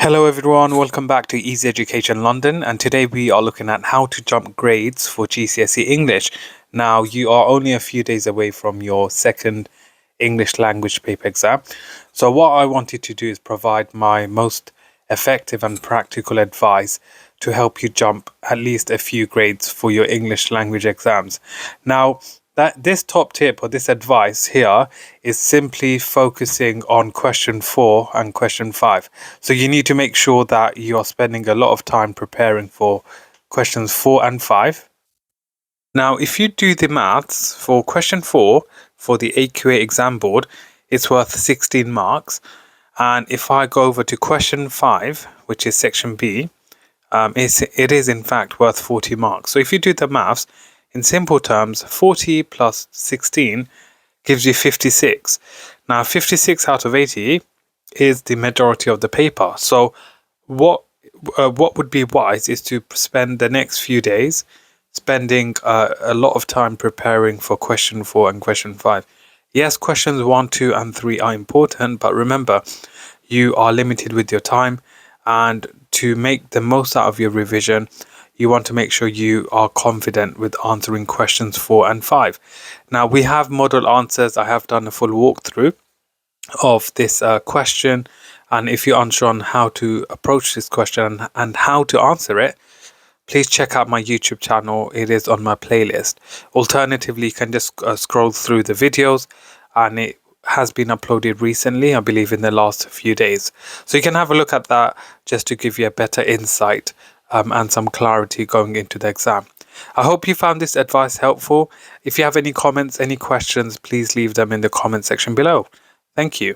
Hello everyone, welcome back to Easy Education London, and today we are looking at how to jump grades for GCSE English. Now you are only a few days away from your second English language paper exam. So what I wanted to do is provide my most effective and practical advice to help you jump at least a few grades for your English language exams. Now this top tip or this advice here is simply focusing on question 4 and question 5. So you need to make sure that you are spending a lot of time preparing for questions 4 and 5. Now, if you do the maths for question 4 for the AQA exam board, it's worth 16 marks. And if I go over to question 5, which is section B, it is in fact worth 40 marks. So if you do the maths, in simple terms, 40 plus 16 gives you 56. Now, 56 out of 80 is the majority of the paper. So what would be wise is to spend the next few days spending a lot of time preparing for question 4 and question 5. Yes, questions 1, 2, and 3 are important, but remember, you are limited with your time, and to make the most out of your revision, you want to make sure you are confident with answering questions 4 and 5. Now, we have model answers. I have done a full walkthrough of this question, and if you're unsure on how to approach this question and how to answer it, please check out my YouTube channel. It is on my playlist. Alternatively, you can just scroll through the videos, and it has been uploaded recently, I believe in the last few days. So you can have a look at that just to give you a better insight and some clarity going into the exam. I hope you found this advice helpful. If you have any comments, any questions, please leave them in the comment section below. Thank you.